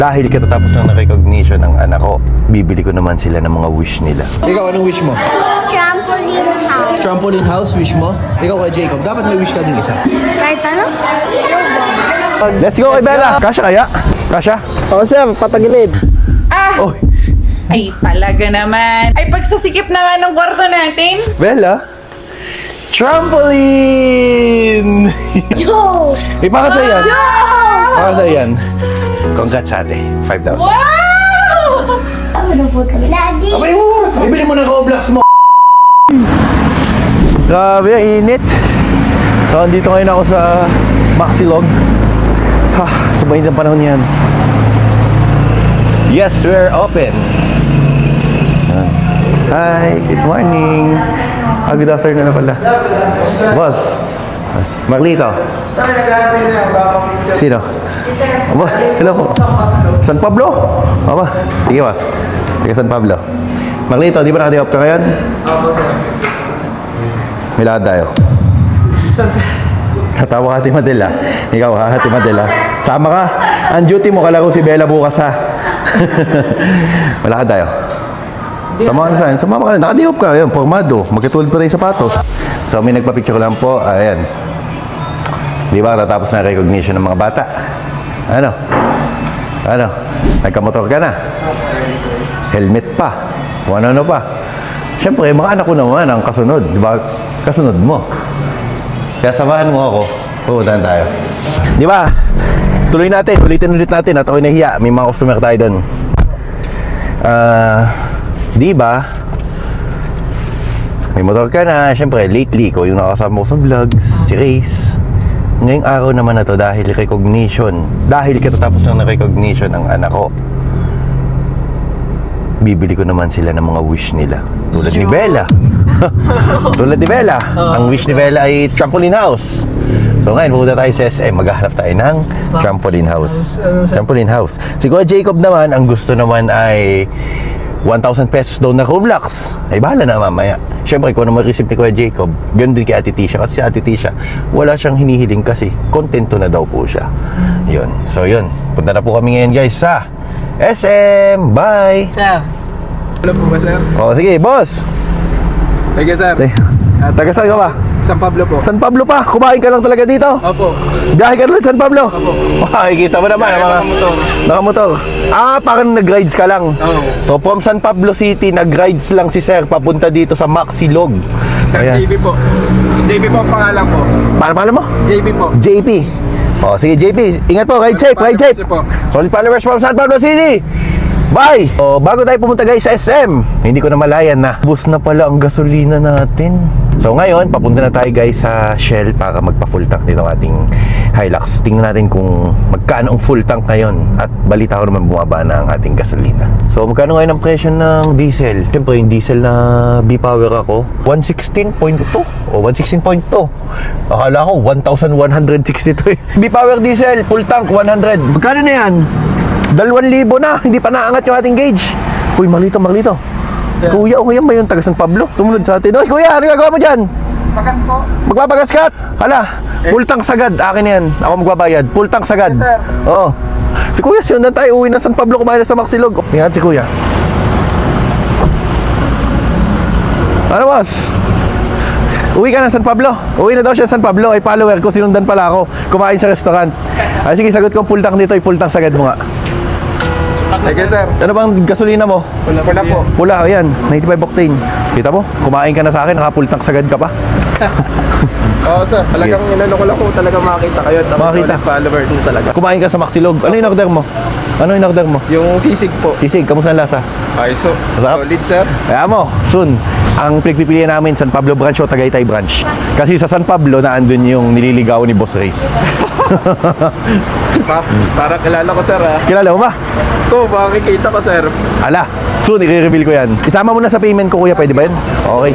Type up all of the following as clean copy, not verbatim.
Dahil katatapos ng recognition ng anak ko, bibili ko naman sila ng mga wish nila. Ikaw, anong wish mo? Trampoline house. Trampoline house, wish mo? Ikaw kay Jacob, dapat may wish ka din isa. Kahit ano? Let's go kay Bella! Kasha kaya? Kasha? Oo sir, patagilid. Oh, Ay, talaga naman. Ay, pagsasikip na nga ng kwarto natin. Bella? Trampoline! Yo! Ipakasa yan. Ipakasa yan. Congrats ate, 5,000. Wow! Daddy! Abay mo! Ibili mo na Roblox mo! Grabe, ang init. So, andito ngayon ako sa Maxilog. Sa mainit ng panahon yan. Yes, we're open. Hi, good morning. Good afternoon na pala. Boss. Marlito. Sino? Aba, hello po. San Pablo? Aba, sige boss. Sige San Pablo. Marlito, di ba naka-day off ka ngayon? Opo sir. May lakad tayo. Natawa ka Ate Madela. Ikaw ha, Ate Madela. Sama ka. Ang duty mo, kalaro si Bella bukas ha. Malakad tayo. Sama ka na saan? Sumama ka na. Naka-day off ka. Ayan, formado. Magkatulad pa tayo sapatos. So, may nagpa-picture lang po. Ayan. Di ba, tatapos na recognition ng mga bata. Ano? Ano? Nagkamotor ka na? Helmet pa. O ano pa. Siyempre, mga anak ko naman ang kasunod. Di ba? Kasunod mo. Kaya samahan mo ako. Pupuntahan tayo. Di ba? Tuloy natin. Ulitin ulit natin. At ako'y nahiya. May mga customer tayo doon. Di ba? May motor ka na. Siyempre, lately ko yung nakasama ko sa vlogs. Si Race. Ngayong araw naman na to dahil recognition. Dahil katatapos ng recognition ng anak ko, bibili ko naman sila ng mga wish nila. Tulad ni Bella. Tulad ni Bella. Ang wish ni Bella ay trampoline house. So ngayon, pupunta tayo sa SM. Maghahanap tayo ng trampoline house. Trampoline house. Si Kuya Jacob naman, ang gusto naman ay 1,000 pesos daw na Roblox. Ay bahala na mamaya. Siyempre, kung ano ma-receive ni Kuya Jacob, ganoon din kay Ate Tisha. Kasi si Ate Tisha, wala siyang hinihiling kasi kontento na daw po siya. Yun. So yun. Punta na po kami ngayon guys sa SM. Bye! Sir. Hello po ba sir? O sige, boss! Thank you sir. Taga saan ka ba? San Pablo po. San Pablo pa? Kumain ka lang talaga dito? Opo. Biyahe ka lang San Pablo? Opo. Makikita mo naman ang mga Nakamotor. nakamotor. Parang nag-rides ka lang. Oo. So from San Pablo City, nag-rides lang si Sir papunta dito sa Maxilog. Sir Ayan. JB po. JB po ang pangalan po. Paano pangalan mo? JB po. JP. O sige JP, ingat po, ride safe, ride safe. Po. Solid followers from San Pablo City. Bye! O, bago tayo pumunta guys sa SM, hindi ko na malayan na bus na pala ang gasolina natin. So ngayon, papunta na tayo guys sa Shell para magpa-full tank nitong ating Hilux. Tingnan natin kung magkano ang full tank ngayon. At balita ko naman bumaba na ang ating gasolina. So magkano ngayon ang presyo ng diesel? Siyempre yung diesel na B-Power ako, 116.2 o 116.2. Akala ko 1,162 eh. B-Power diesel, full tank 100. Magkano na yan? 2,000 na, hindi pa naangat yung ating gauge. Uy, Marlito. Yeah. Kuya, okay yan ba yung taga San Pablo? Sumunod sa atin. Uy, kuya, ano gagawa mo dyan? Pagas po. Magpapagas ka? Hala, full tank sagad. Akin na yan. Ako magbabayad. Full tank sagad. Yes, sir. Oo. Si kuya, sundan tayo. Uwi na San Pablo, kumain na sa Maxilog. Ingat si kuya. Ano, boss? Uwi ka na San Pablo? Uwi na daw siya San Pablo. Ay, follower ko. Sinundan pala ako. Kumain sa restaurant. Ay, sige, sagot ko full tank dito. Ay, full tank sagad mo nga. Thank you sir. Ano bang gasolina mo? Pula po. Pula, ayan, 95 octane. Kita mo? Kumain ka na sa akin, naka-full tank sagad ka pa. Oo sir. Talagang inano ko lang po talaga makita kayo. Makita. Follower din talaga. Kumain ka sa Maxilog. Ano yung order mo? Ano yung order mo? Yung sisig po. Sisig, kamusta ang lasa? Ay so. Sarap. Solid sir. Kaya mo, soon, ang pinagpipilian namin San Pablo branch o Tagaytay branch. Kasi sa San Pablo, naandun yung nililigaw ni Boss Race. Para kilala ko sir ha. Kilala mo ba? Ito, makikita ko sir. Ala, soon, i-reveal ko yan. Isama mo na sa payment ko, kuya, pwede ba yun? Okay,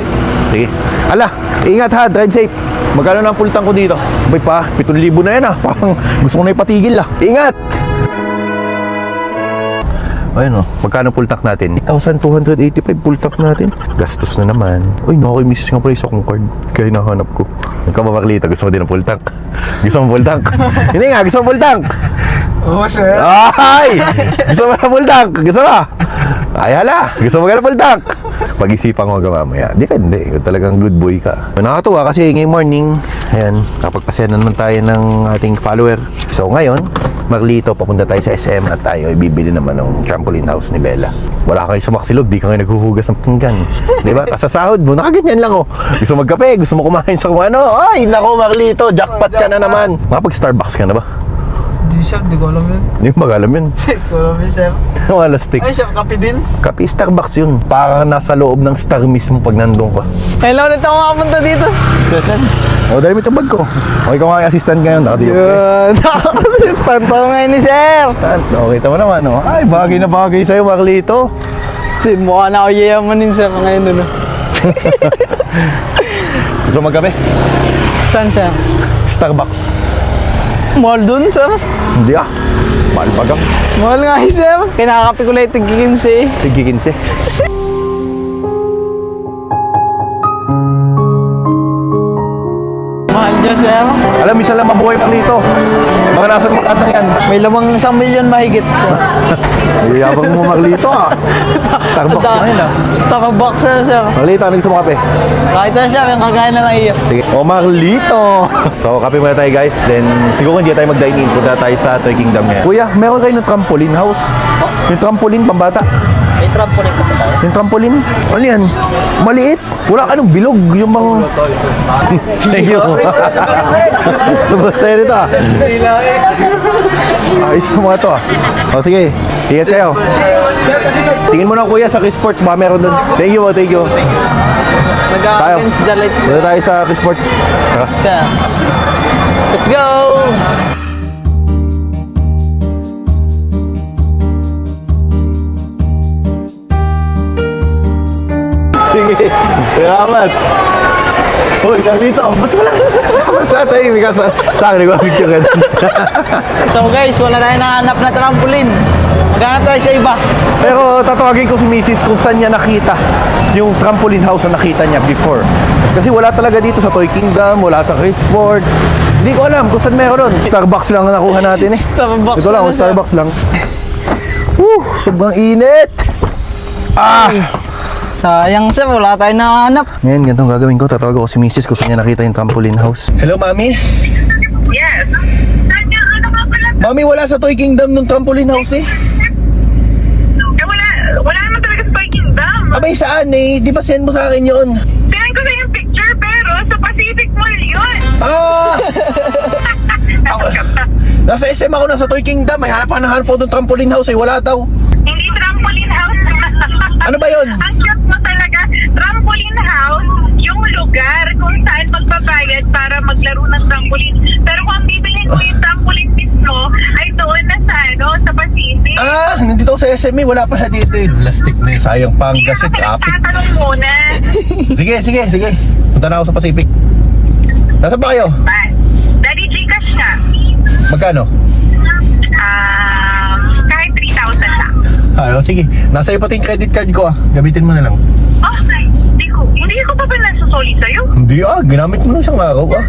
sige. Ala, ingat ha, drive safe. Magkano na ang full tank ko dito? Abay pa, 7,000 na yan ah. Parang gusto ko na ipatigil ah. Ingat! Ayun o, magkano full tank natin? 1,285 full tank natin. Gastos na naman. Uy, nakakimiss nga pala isa kong card. Kaya nahanap ko. Ikaw ba Marlita, gusto mo din ng full tank? Gusto mo full tank? Hindi nga, gusto mo full tank? Oo, sir. Ay! Gusto mo na full tank? Gusto mo? Ay, hala! Gusto mo ka na full tank? Pag-isipan ko mamaya. Depende. Kung talagang good boy ka. Nakakatuwa kasi ngayong morning, ayan, kapagpasya na naman tayo ng ating follower. So ngayon, Marlito, papunta tayo sa SM at tayo ibibili naman ng trampoline house ni Bella. Wala kayo sa Maxilog, di ka kayo naghuhugas ng pinggan. Diba? Tapos sa sahod mo, nakaganyan lang oh. Gusto magkape, gusto mo kumain sa kung ano. Ay, nako Marlito, jackpot ka na naman. Makapag-Starbucks ka na ba? Hindi, sir. Di ko alam yun. Hindi mo alam yun. Di ko alam yun, sir. Wala stick. Ay, sir, kape din. Kape, Starbucks yun. Parang nasa loob ng Star mismo pag nandun ka. Kailan ulit ako makapunta dito? O, dahil may tabag ko. Okay ka mga assistant ngayon, nakatiyok ka. Yun. Nakaka-assistant ako ngayon ni sir. Okay, tama naman, no? Ay, bagay na bagay sa'yo, Marlito. Mukha na ako yayamanin, sir, ngayon doon. Gusto mo magkape? Saan, sir? Starbucks. Mahal dun, sir. Hindi ah. Mahal pa ka. Mahal nga, sir. Kinakapi ko lang tig-15. Tigigin siya. Mahal dyan, sir. Alam, isa lang mabuhay pang dito. Mga nasa magkatang yan. May lamang 1 million mahigit. Yabang mo, Marlito ah. Starbucks na yun ah. Starbucks, sir. Marlito, ano gusto mo kape? Kahit na siya, yung kagaya na lang iyo. Sige. O, Marlito. So, kape muna tayo guys. Then, siguro hindi tayo mag-dine in. Punta tayo sa Toy Kingdom ngayon. Kuya, meron kayo ng trampoline house? Yung trampoline, pambata? May trampoline pa tayo. Yung trampoline? Ano yan? Maliit? Wala ka ng bilog. Yung bang... Thank you. Basta yun ito ah. Ayos sa mga ito ah. O sige, ingat kayo. Tingin mo na kuya sa Chris Sports. Baka meron doon. Thank you. Thank you. Nag-against the lights. Punta tayo sa Chris Sports. Tara. Siya. Let's go! Sige. Salamat. Uy, dito. Ba't wala? Ba't sa tayo? May sa akin, nag-picture ka doon. So guys, wala tayong nahanap na trampoline. Maghanap tayo sa iba. Pero tatawagin ko si Mrs. kung saan niya nakita yung trampoline house na nakita niya before. Kasi wala talaga dito sa Toy Kingdom, wala sa Chris Sports. Hindi ko alam kung saan meron. Starbucks lang ang nakuha natin eh. Starbucks Ito lang, na siya. Starbucks lang. Sobrang init. Sayang sir, wala tayong nahanap. Ngayon, ganitong gagawin ko. Tatawag ko si Mrs. kung saan niya nakita yung trampoline house. Hello, Mami? Yes. Ano nga pala? Mami, wala sa Toy Kingdom nung trampoline house eh. Wala naman talaga sa Toy Kingdom. Abay, saan eh? Di ba send mo sa akin yun? Tingnan ko sa yung picture pero sa Pacific Mall yun. Nasa SM ako, nasa Toy Kingdom. May hanap po ng trampoline house eh. Wala daw. Hindi trampoline house. Ano ba yun? Ang cute mo talaga. Trampoline house, yung lugar kung saan magbabayad para maglaro ng trampoline. Pero kung ang bibilhin mo yung trampoline mismo, ay doon na sa Pacific. Nandito ako sa SM eh. Wala pa na dito eh. Plastic na eh. Sayang pang Hindi gasit. ako Apit. pinagtatanong muna. Sige. Punta na ako sa Pacific. Nasaan ba kayo? Daddy Gcash nga. Magkano? Kahit 3,000 lang. Sige. Nasa iyo pati yung credit card ko ah. Gamitin mo na lang. Oh, hindi ko pa ba nasusoli sa'yo? Hindi ginamit mo lang isang araw ah.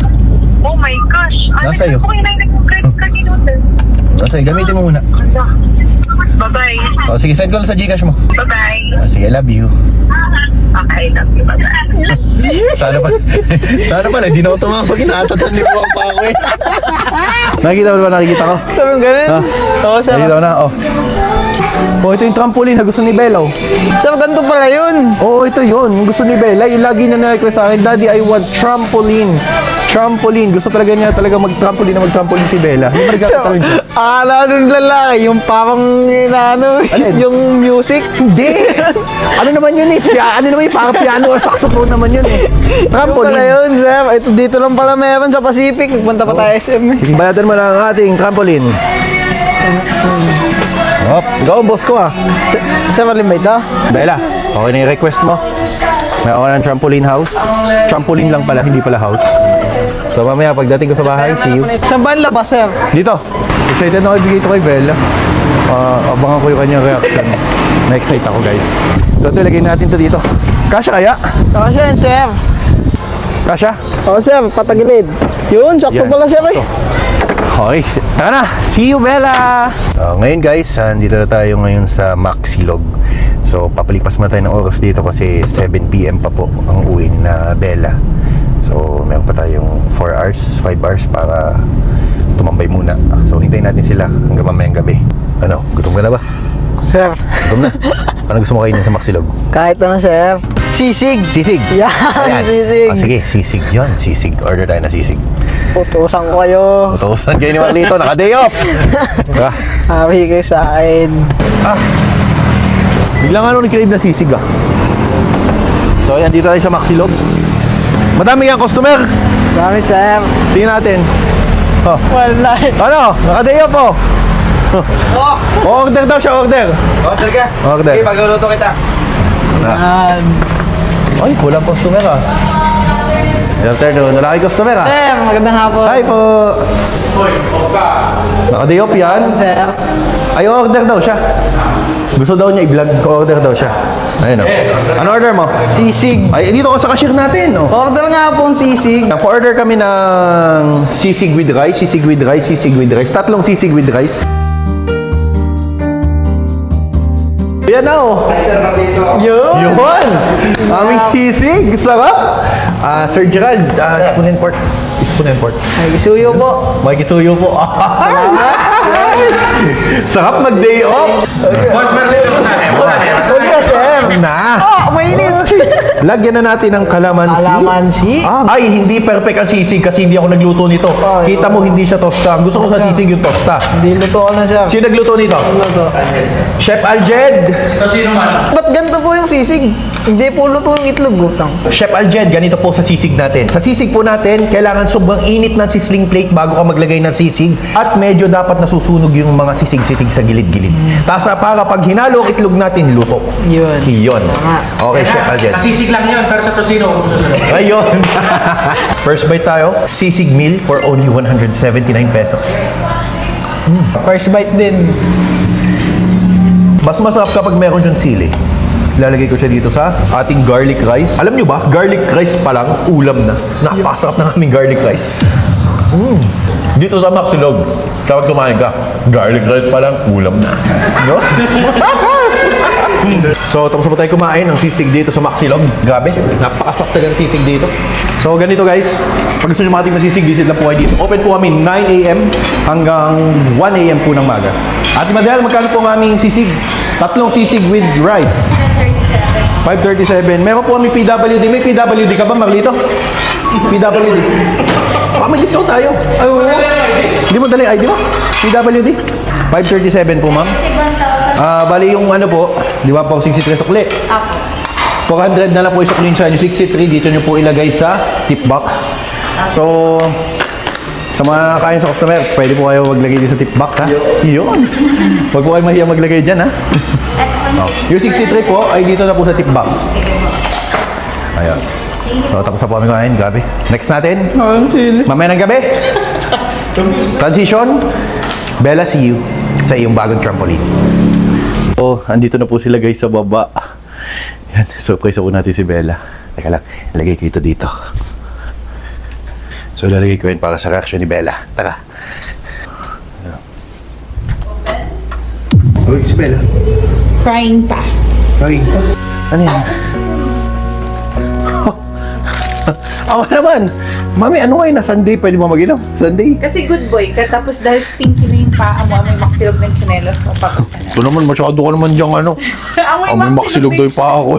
Oh my gosh. Nasa iyo. Ano na nag-credit kanino? Nasa iyo, gamitin mo muna. Bye-bye. Sige, send ko lang sa Gcash mo. Bye-bye. Sige, I love you. Okay, love you. Bye-bye. Sana pala, hindi na ako tumawag pag inaatatan ni Buwang pa ako eh. Nakikita mo ba nakikita ko? Sabi mo ganun? Ha? Oo, sir. Nakikita mo na, ito yung trampoline na gusto ni Bella. Sir, ganito pala yun. Oo, ito yun. Yung gusto ni Bella. Yung lagi na na-request sa akin, Daddy, I want trampoline. Trampoline. Gusto talaga niya mag-trampoline si Bella. Hindi ba nagkakatalin siya? Nun lalaki, yung parang Alin? yung music. Hindi! Ano naman yun eh? Ano naman yung parang piano or saxophone naman yun eh. Ano pala Trampoline. yun, sir? Ito, dito lang pala meron sa Pacific. Punta pa tayo SM. Sige, bayadan mo na ang ating trampoline. Ikaw ang boss ko ah. Sir, malin ba ito? Bella, okay na yung request mo. May ako ng trampoline house. Trampoline lang pala, hindi pala house. So mamaya pagdating ko sa bahay, see you. Saan ba ang labas, sir? Dito. Excited na ako ibigay ito kay Bella. Abangan ko yung kanyang reaction. Na-excite ako guys. So ito, ilagay natin ito dito. Kasya kaya? Saka siya yan, sir. Kasya? Oo, sir, patagilid. Yun, sakto Yan. pala, sir eh. Okay, tara na. See you, Bella! Ngayon guys, dito na tayo ngayon sa Maxilog. So, papalipas muna tayo ng oras dito kasi 7 PM pa po ang uwi na Bella. So, meron pa tayong 4 hours, 5 hours para tumambay muna. So, hintayin natin sila hanggang mamayang gabi. Ano, gutom ka na ba? Sir, Gutom na? Ano gusto mo kainin sa Maxilog? kahit ano, sir. Sisig! Sisig! Yan, sisig! Sige, sisig yun. Sisig. Order tayo na sisig. Utusan ko kayo. Utusan kayo ni Marlito, naka-day off! Ah, Happy kayo sa akin. biglang ano nag-crave na sisig ah. So ayan, dito tayo sa Maxilog. Madami yung customer. Dami, sir. Tingnan natin. Oh. Wala. Ano? Naka-day off oh. Order daw siya, order. Order ka? Order. Okay, pagluluto kita. Yan. Ay, kulang customer ah. Good afternoon. Wala kay customer ah. Sir, magandang hapon. Hi po. Naka-day off yan. Sir. Ay, order daw siya. Gusto daw niya i-vlog. Order daw siya. Ayun oh. Ano order mo? Sisig. Ay, dito ka sa cashier natin oh. Order nga po ang sisig. Pa-order kami ng sisig with rice, sisig with rice, sisig with rice. Tatlong sisig with rice. Yan na oh. Yun. Yun! Aming sisig! Sarap! Sir Gerald, spoon and pork. Spoon and pork. Ay, isuyo po. May kisuyo po. Sarap mag-day off! Boss, Marlito, Huwag na, sir. Na! Oh, mainit. Lagyan na natin ng kalamansi. Kalamansi? Ay, hindi perfect ang sisig kasi hindi ako nagluto nito. Kita mo, hindi siya tosta. Ang gusto ko sa sisig yung tosta. Hindi luto ko na, sir. Sino nagluto nito? Luto. Chef Aljed! Ba't ganito po yung sisig? Hindi po luto yung itlog, gutang. Chef Aljed, ganito po sa sisig natin. Sa sisig po natin, kailangan sobrang init ng sizzling plate bago ka maglagay ng sisig at medyo dapat nasusunog yung mga sisig-sisig sa gilid-gilid. Tapos para pag hinalo ang itlog natin, luto. Yun. Iyon. Okay, Chef Aljed. Nasisig lang yun, pero sa tosino. Ayun. First bite tayo. Sisig meal for only 179 pesos. First bite din. Mas masarap kapag meron siyang sili. Lalagay ko siya dito sa ating garlic rice. Alam nyo ba, garlic rice pa lang, ulam na. Napakasarap ng aming garlic rice. Dito sa Maxilog, kapag kumain ka, garlic rice pa lang, ulam na. No? So, tapos na tayo kumain ng sisig dito sa Maxilog. Grabe, napakasarap talaga ng sisig dito. So, ganito guys, pag gusto nyo mating masisig, visit lang po kayo dito. Open po kami 9 AM hanggang 1 AM po ng maga. Ate Madel, magkano po ang aming sisig? Tatlong sisig with rice. 537. Meron po kami PWD. May PWD ka ba, Marlito? PWD. May discount tayo. Hindi mo dali ID mo? PWD? 537 po, ma'am. Bali yung ano po, di ba po 63 sukli? 400 na lang po isukli sa inyo. 63, dito nyo po ilagay sa tip box. So, sa mga nakakain sa customer, pwede po kayo maglagay din sa tip box, ha? Yun. Huwag po kayo mahiya maglagay dyan, ha? Oh. Yung 63 po ay dito na po sa tip box. Ayan. So, tapos na po kami kumain. Grabe. Next natin. Mamaya ng gabi. Transition. Bella, see you sa iyong bagong trampoline. Oh, andito na po sila guys sa baba. Yan. Surprise ako natin si Bella. Teka lang. Ilagay ko ito dito. So, lalagay ko yun para sa reaction ni Bella. Tara. Uy, si Bella. Crying pa. Ay, ano yan? Awa naman! Mami, ano ngayon na Sunday? Pwede mo mag-inom? Sunday? Kasi good boy ka, tapos dahil stinky na yung paa mo, may maksilog ng tsinelos mo pa. Ito naman, masyado ka naman diyang ano. May maksilog daw yung paa ko.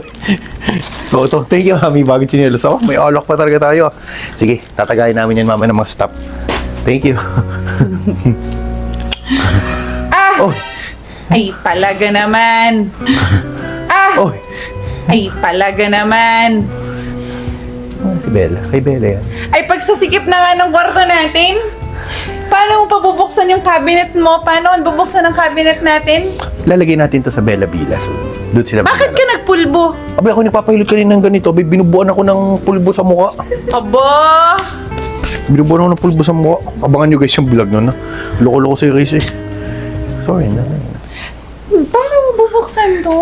So ito, thank you Mami, bagong chinelos ako. May alok pa talaga tayo. Sige, tatagayin namin yan mamaya ng mga stop. Thank you. Oh, Ay, talaga naman. oh. Ay, talaga naman. Si Bella, kay Bella yan. Ay, pagsasikip na nga ng kwarto natin. Paano mo pabubuksan yung cabinet mo? Paano ang bubuksan ng cabinet natin? Lalagay natin to sa Bella Villa. So, doon sila Bakit ka nagpulbo? Abi, ako nagpapahilot kanina ng ganito. Abi, binubuan ako ng pulbo sa mukha. Aba! Binubuan ako ng pulbo sa mukha. Abangan nyo guys yung vlog nun, ha? Loko-loko sa'yo guys eh. Sorry na. Paano mo bubuksan to?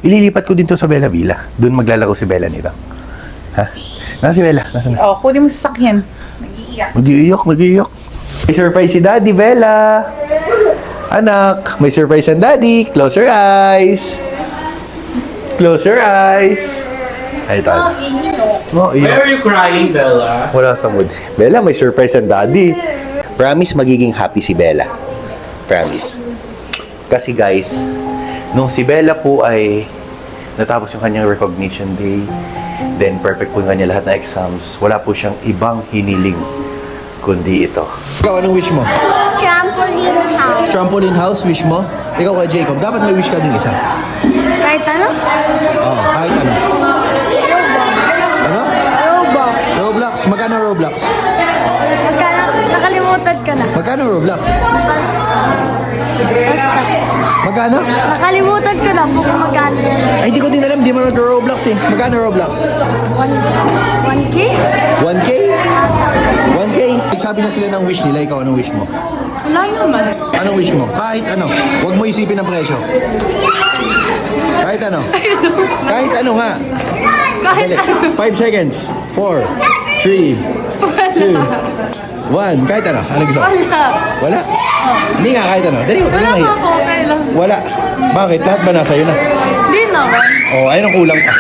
Ililipat ko din to sa Bella Villa. Doon maglalaro si Bella nito. Ha? Nasa si Bella? Nasa na? Oh, kunin mo sa sakyan. Nag-iiyak. Mag-iiyak. May surprise si Daddy, Bella. Anak, may surprise ang Daddy. Close your eyes. Close your eyes. Ay, ito. Oh, Why are you crying, Bella? Wala sa mood. Bella, may surprise ang Daddy. Promise, magiging happy si Bella. Promise. Kasi guys, nung si Bella po ay natapos yung kanyang recognition day, then perfect po yung kanya lahat na exams, wala po siyang ibang hiniling kundi ito. Ikaw, anong wish mo? Trampoline house. Trampoline house, wish mo? Ikaw kay Jacob, dapat may wish ka din isa. Kahit ano? Oo, kahit ano. Ano? Roblox. Roblox. Magkano Roblox? Magkano? Nakalimutan ka na. Magkano Roblox? Basta. Basta. Magkano? Nakalimutan ko lang kung magkano yan. Ay, hindi ko din alam. Hindi mo nag-Roblox eh. Magkano Roblox? 1K? 1K? 1K? Sabi na sila ng wish nila. Ikaw, anong wish mo? Wala naman. Anong wish mo? Kahit ano. Huwag mo isipin ang presyo. Kahit ano. Kahit ano nga. Kahit Dali. 5 seconds. 4, 3, 2, 1. Kahit ano. Ano gusto? Wala. Wala? Hindi nga kahit ano. Dali. Wala pa ako. Okay lang. Wala. Bakit? Lahat ba nasa iyo na? Hindi naman. Oh, ayun ang kulang pa.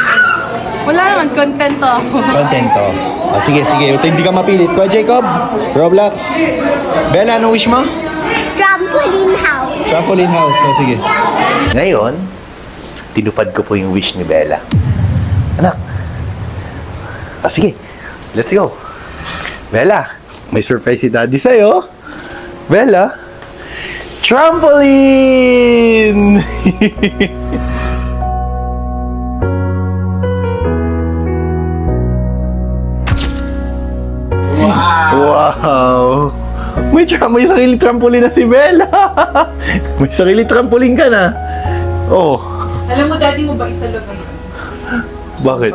Wala naman. Contento ako. Contento. Oh, sige, sige. Hindi ka mapilit. Kuya Jacob, Roblox. Bella, anong wish mo? Trampoline house. Trampoline house. Oh, sige. Ngayon, tinupad ko po yung wish ni Bella. Anak. Ah, sige. Let's go. Bella, may surprise si Daddy sa'yo. Bella, trampoline! Wow! May sarili trampoline na si Bella! May sarili trampoline ka na! Oh, Alam mo, daddy mo ba talaga yun? bakit?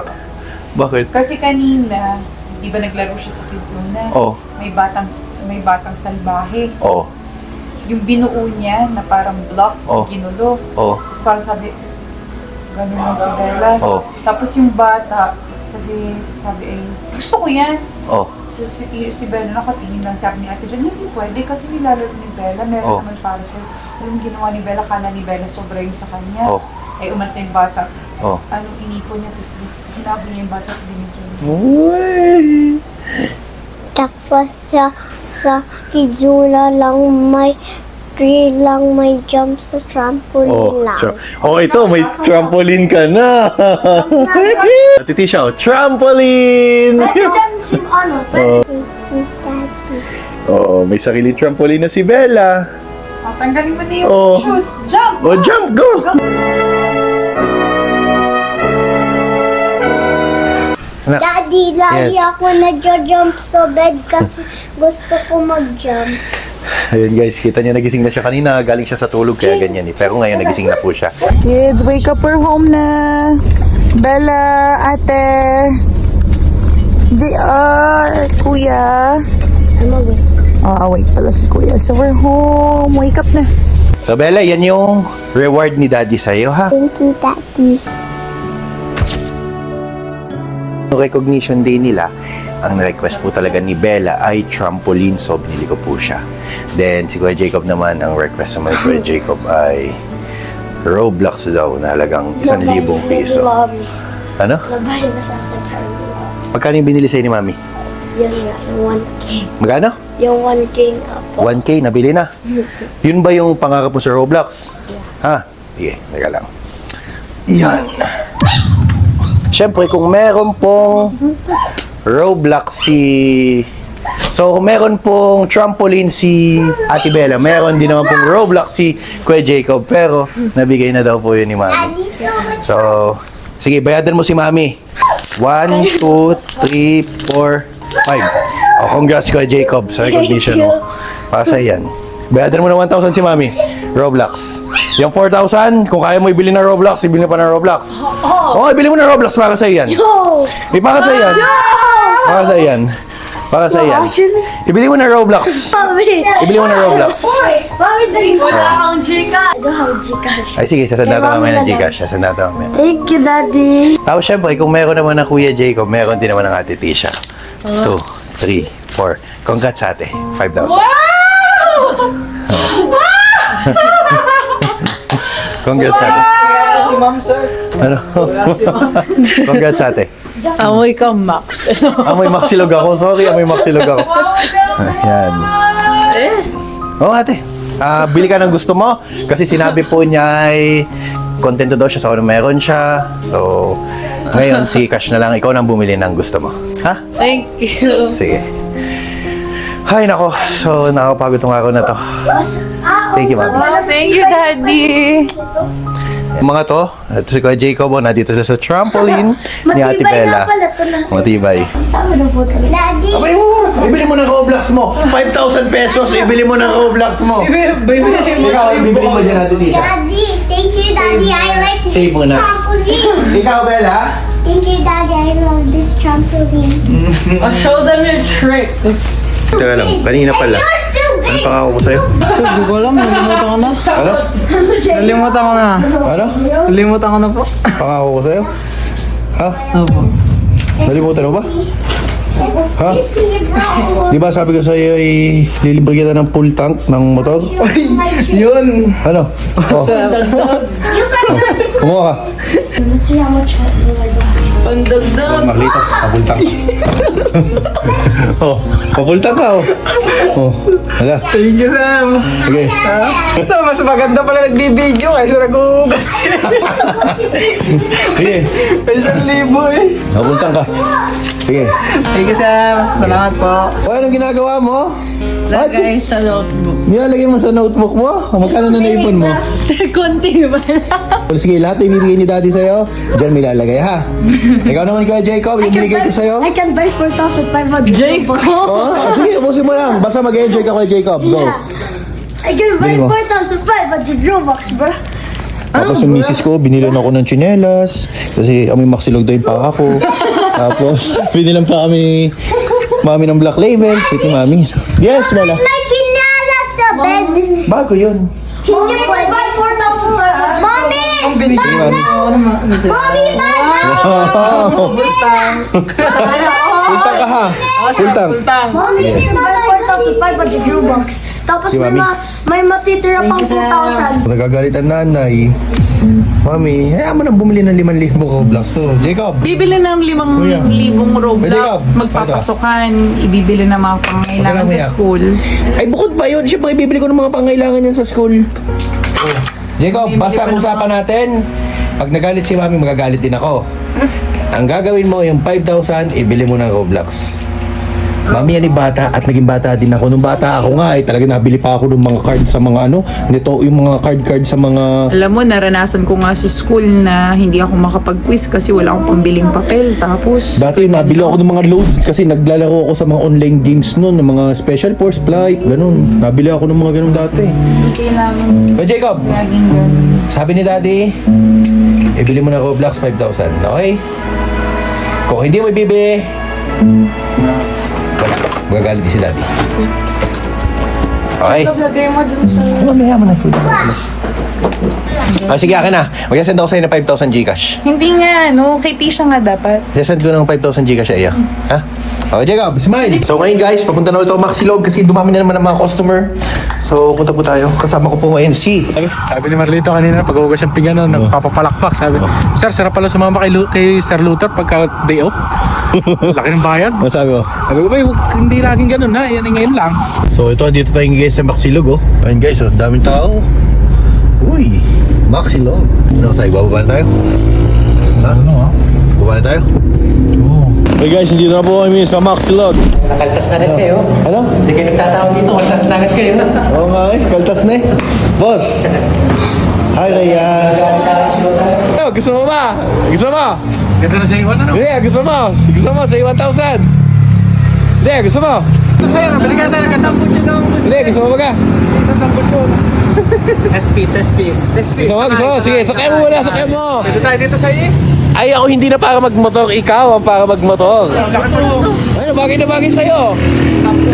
Bakit? Kasi kanina, di ba naglaro siya sa Kidzuna? Oh. May batang salbahe. Oh, Yung binuo niya na parang blocks, Oh. ginulo. oh, Tapos parang sabi, ganun lang si Bella. Oh. Tapos yung bata, sabi ay, gusto ko yan. oh, Si Bella nakatingin lang sa akin ni Ate Jan, hindi pwede kasi nilalaro ni Bella, meron Oh. naman para sa'yo. Alam mo ginawa ni Bella, kala ni Bella sobra yung sa kanya. Oh. Ay umalis na yung bata. oh. Anong inipon niya, tapos hinabol niya yung bata, tapos binigyan niya. Uy! Tapos sa Kizula lang may tree lang may jump sa trampoline Oh, lang. oh, ito, may trampoline ka na! Ate Tisha, oh, trampoline! si ano? Oh. Oh, may sarili trampoline na si Bella. Oh, tanggalin mo na yung Oh. shoes. Jump! Oh, jump, go! Anak, Daddy, lagi Yes. ako nag-jump sa bed kasi gusto ko mag-jump. ayun guys, kita niyo nagising na siya kanina. Galing siya sa tulog, kaya ganyan eh. Pero ngayon nagising na po siya. Kids, wake up, we're home na. Bella, ate. JR, kuya. I'm awake. Oh, awake pala si kuya. So we're home. Wake up na. So Bella, yan yung reward ni Daddy sa'yo, ha? Thank you, Daddy. Yung recognition day nila, ang request po talaga ni Bella ay trampoline, so binili ko po siya. Then, si Kuya Jacob naman, ang request naman ni Kuya Jacob ay Roblox daw na halagang 1,000 piso. Mami, Ano? nabay na sa akin. Magkano yung binili sa'yo ni Mami? Yan nga, yung 1K. Magkano? Yung 1K na po. 1K, nabili na. Yun ba yung pangarap mo sa Roblox? Ha? Sige, teka lang. Yan. Siyempre, kung meron pong Roblox So, kung meron pong trampoline si Ate Bella, meron din naman pong Roblox si Kuya Jacob, pero nabigay na daw po yun ni Mami. So, sige, bayadan mo si Mami. 1, 2, 3, 4, 5. Oh, congrats Kuya Jacob sa recognition mo. Para sa yan. Bayadan mo na 1,000 si Mami. Roblox. Yung 4,000, kung kaya mo ibili na Roblox, ibili pa ng Roblox. Oo, ibili mo na Roblox para sa yan. May para sa yan. Para sa yan. Para sa yan. Ibili mo na Roblox. Ibili mo na Roblox. Mami, wala akong Gcash. Wala akong Gcash. Ay sige, sasanda natin mamaya ng Gcash. Sasanda natin mamaya. Thank you, Daddy. Tapos syempre, kung meron naman ng Kuya Jacob, meron din naman ng Ate Tisha. 2, 3, 4. Congrats ate. 5,000. Wow! Congrats ate. Si ma'am, sir. Ano? Congrats ate. Amoy ka, Max. Amoy maksilog ako. Sorry, amoy maksilog ako. Ayan. Oo ate. Bili ka ng gusto mo. Kasi sinabi po niya ay kontento daw siya sa kung meron siya. So, ngayon si Cash na lang. Ikaw nang bumili ng gusto mo. Ha? Thank you. Sige. Hay nako. So, nakakapagod tong araw na to. Thank you, mami. Thank you, Daddy. Yung mga to, ito si Kuya Jacob, nandito sila sa trampoline ni Ate Bella. Matibay. Daddy, Abay mo! Ibili mo ng Roblox mo! 5,000 pesos, ibili mo ng Roblox mo! Ikaw, ibibili mo dyan natin, Tisha. Daddy, thank you, Daddy. I like this Save mo na. trampoline. Ikaw, Bella? Thank you, Daddy. I love this trampoline. I'll show them your tricks. Teka lang, kanina pala. You're still Ano big. pangako ko sa'yo? Sir, di ko alam. Nalimutan ko na. Ano? Nalimutan ko na. Ano? Nalimutan ko na po. Pangako ko sa'yo? Ha? Opo. Nalimutan mo ba? Ha? Di ba sabi ko sa'yo ay lilibre kita ng full tank ng motor? Yun. Ano? Oh, kumuha ka. Let's see how much you like. Pandagdag. Marlitos, pabultang. Oh, pabultang ka oh. Oh, wala. Thank you, Sam. Okay. Ito, mas maganda pala nagbibideo kaysa nag-uugas. Sige, 1,000 eh. pabultang ka. Sige. Thank you, Sam. Salamat po. O, anong ginagawa mo? Lagay sa notebook. Nilalagay mo sa notebook mo? Magkano na naipon mo? Konti ba? Sige, lahat na ibibigay ni Daddy sa'yo, dyan may lalagay ha. Ikaw naman Kuya Jacob, yung binigay ko sa'yo. I can buy 4,500 Jacob. Oh, sige, ubusin mo lang. Basta mag-enjoy ka Kuya Jacob. Go. I can buy Bili mo. 4,500 Robux, bro. Tapos yung misis ko, binilan ako ng tsinelas. Kasi amoy maksilog daw yung paa ko. Tapos, binilan pa kami mami ng Black Label. Sweet ni mami. Yes, Bella. My chinelas sa bed. Bago yun. Mommy, I can buy 4,500. Mommy! Sige, mami. Mommy, Oh, Bultang. Pultang ka ha. Pultang. Bultang. Mommy, I can buy 4,500 Robux. Tapos Si may, Mami. may matitira pang 2,000. Nagagalit ang nanay. Mami, hayaan mo nang bumili ng 5,000 Roblox to. Jacob. Bibili ng 5,000 Roblox, Jacob, magpapasukan, ibibili ng mga pangailangan Okay lang, sa Mia. school. Ay, bukod ba yun? Siyempre, ibibili ko ng mga pangailangan yan sa school. Oh. Jacob, basta ang usapan natin. Pag nagalit si Mami, magagalit din ako. Ang gagawin mo, yung 5,000, ibili mo ng Roblox. Mami, yan yung bata at naging bata din ako. Nung bata ako nga, talaga nabili pa ako ng mga card sa mga nito, yung mga card sa mga... Alam mo, naranasan ko nga sa school na hindi ako makapag-quiz kasi wala akong pambiling papel. Tapos, Dati, nabili ako ng mga load kasi naglalaro ako sa mga online games noon, ng mga special force flight, ganun. Nabili ako ng mga ganun dati. hindi kailangan So, Jacob, laging ganun. sabi ni Daddy, ibili mo ng Roblox 5,000, okay? Kung hindi mo ibibili, wala. Magagalit din si Daddy. Okay? Lagay mo dun sa... Mamaya mo na food. Sige, akin na. Mag-send ako sa'yo ng 5,000 Gcash. Hindi nga, no? Kay Tisha nga dapat. Send ko ng 5,000 Gcash sa iyo. Ha? Okay, Jacob, smile! So ngayon guys, papunta na ulit ako Maxilog kasi dumami na naman ang mga customer. So punta po tayo. Kasama ko po ngayon si... Sabi ni Marlito kanina, pag-ugas ng pinggan, nagpapapalakpak. Sabi, Sir, sarap pala sumama kay Sir Luther pagka day off. Laki ng bayad. Ano sabi mo? Sabi ko, hindi laging ganun ha, yan ay ngayon lang. So ito, dito tayo guys sa Maxilog oh. Ayun guys, oh, daming tao. Uy, Maxilog. Ano tayo, bababa na tayo? Ha? Ano ha? Bababa na tayo? Oo. Hey guys, hindi na po kami sa Maxilog. Kaltas na agad kayo. Ano? Hindi kayo nagtatawag dito, kaltas na agad kayo. Oo nga eh, kaltas na eh. Boss! Hi Raya! Ano, gusto mo ba? Gusto mo? Ganda na sa iwan, ano? Hindi, gusto mo? Gusto mo sa 1,000? Hindi, gusto mo? Ito sa'yo, nabili ka tayo, nagandang po dyan ng Hindi, gusto mo ba ka? SP. Gusto mo? Gusto mo? Sige, sakay mo muna, sakay mo! Pwede tayo dito sa'yo eh. Ay, ako hindi na para magmotor, ikaw ang para magmotor. Laki po. Ano, bagay na bagay sa'yo.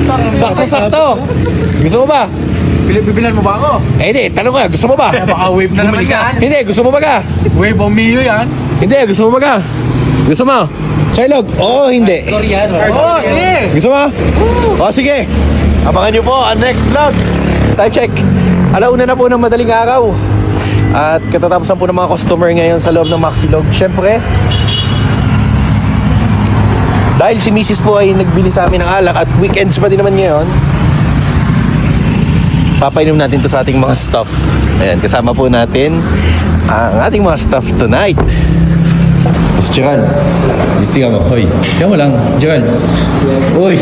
Sakto-sakto. Gusto mo ba? Bibilan mo ba ako? Eh, hindi, tanong ko, gusto mo ba? Baka wave na naman yan. Hindi, gusto mo ba ka? Wave o Mio yan. Hindi, gusto mo ba ka? Gusto mo? Shailog? Oo, hindi. Oo, sige. Gusto mo? Oo, sige. Abangan nyo po ang next vlog. Time check. Alauna na po ng madaling araw. At katatapos na po ng mga customer ngayon sa loob ng Maxilog. Siyempre, dahil si Mrs. po ay nagbili sa amin ng alak at weekends pa din naman ngayon, papainom natin to sa ating mga staff. Ayan, kasama po natin ang ating mga staff tonight. Mas Gerald, tingnan mo. Hoy, tingnan mo lang, Gerald. Uy!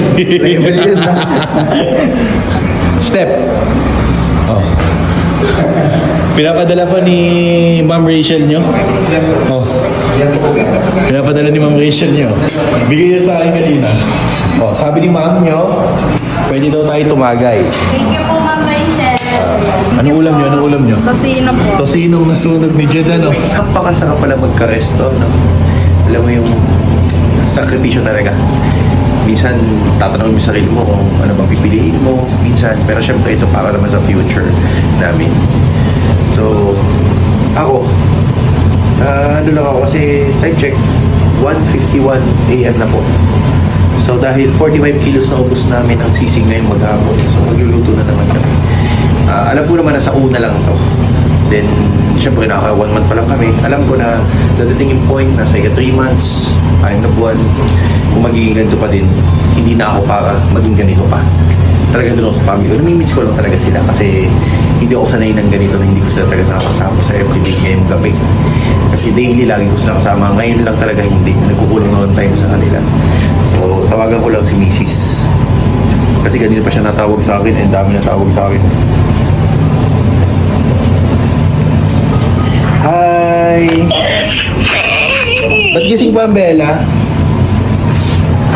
Step. Oh. Pinapadala po ni Ma'am Rachel nyo. Oh. Pinapadala ni Ma'am Rachel nyo. Bigay niya sa akin kanina. Oh, sabi ni Ma'am nyo, pwede daw tayo tumagay. Thank you po, Ma'am Rachel. Anong ulam nyo? Anong ulam nyo? Tosino po. Tosinong nasunog ni Jed, ano? Napakasarap pala magka-resto, no? Alam mo yung sakripisyo talaga. Minsan, tatanungin mo sa sarili mo kung ano bang pipiliin mo. Minsan, pero syempre ito para naman sa future namin. So, ako, ano lang ako kasi time check, 1:51 AM na po. So, dahil 45 kilos na ubos namin ang sisig ngayong maghapon. So, magluluto na naman kami. Alam ko naman na sa una lang to. Then, syempre naka 1 month pa lang kami. Alam ko na dadating yung point na sa 3 months, 6 na buwan, kung magiging ganito pa din, hindi na ako para maging ganito pa. Talaga doon ako sa family ko. Namimiss ko lang talaga sila kasi hindi ako sanay ng ganito na hindi ko sila talaga nakakasama sa everyday ngayong gabi. Kasi daily lagi ko sila kasama. Ngayon lang talaga hindi. Nagkukulang na lang time sa kanila. So, tawagan ko lang si Mrs. Kasi kanina pa siya natawag sa akin and dami natawag sa akin. Hi! Ba't gising pa ang Bella?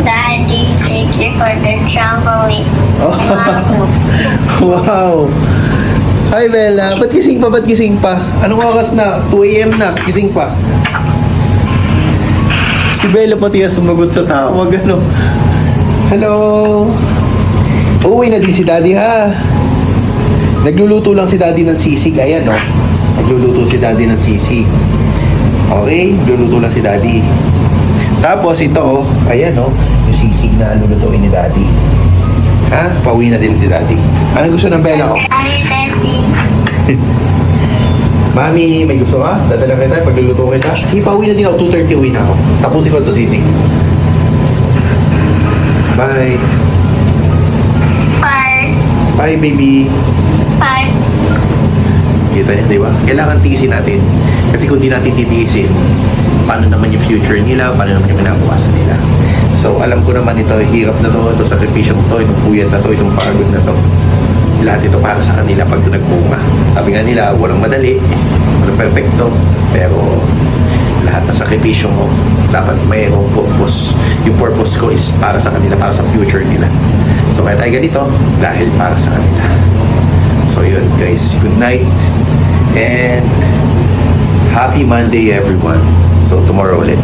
Daddy, thank you for the trampoline. Oh. Wow! Hi Bella! Ba't gising pa? Ba't gising pa? Anong oras na? 2 AM na. Gising pa. Si Bella pati ang sumagot sa tawag. Ano? Hello! Uuwi na din si Daddy ha. Nagluluto lang si Daddy ng sisig. Ayan no. Nagluluto si Daddy ng sisig. Okay? Nagluluto lang si Daddy. Tapos ito oh. Ayan oh. Yung sisig na lulutuin ni Daddy. Ha? Pauwi na din si Daddy. Ano gusto ng Bella ko? Hi, Daddy. Mami, may gusto ka? Dadala kita, pagluluto kita. Sige, pauwi na din ako. 2:30 uwi na ako. Tapusin ko ito sisig. Bye. Bye. Bye, baby. Bye. Kita niyo, di ba? Kailangan tiisin natin. Kasi kung di natin titiisin, paano naman yung future nila, paano naman yung kinabukasan nila. So, alam ko naman ito, hirap na to, ito sakripisyo to, itong puyat na to, itong pagod na to. Lahat ito para sa kanila pag ito nagbunga. Sabi nga nila, walang madali, walang perfecto, pero lahat ng sakripisyo mo, dapat mayroong purpose. Yung purpose ko is para sa kanila, para sa future nila. So, kaya tayo ganito, dahil para sa kanila. So, yun guys, good night, and happy Monday everyone. So, tomorrow ulit.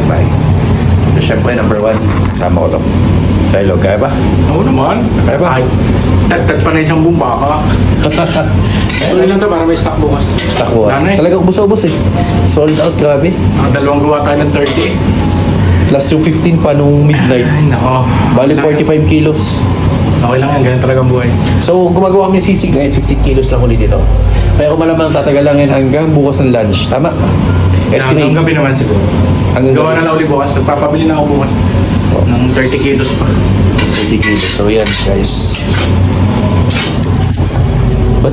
Bye. So, syempre, number 1, kasama ko to. Sa ilog, kaya ba? Oo naman. Kaya ba? Ay, tagtag pa na isang bumba ka. Tuloy lang to para may stock bukas. Stock bukas. Nanay, Talagang ubos-ubos eh. Sold out, grabe. dalawang gawa tayo ng 30. Plus yung 15 pa nung midnight. Ay, nako. Bali Okay lang 45 kilos. yan. Okay lang yan, ganyan talagang buhay. So, gumagawa kami ng sisig ngayon, 15 kilos lang ulit ito. Pero malamang tatagal lang yan hanggang bukas ng lunch. Tama? Hanggang Estimate. gabi naman siguro. Hanggang Gawa gabi. na lang ulit bukas. Nagpapabili na ako bukas ng 30 kilos pa. 30 kilos. So, yan guys. But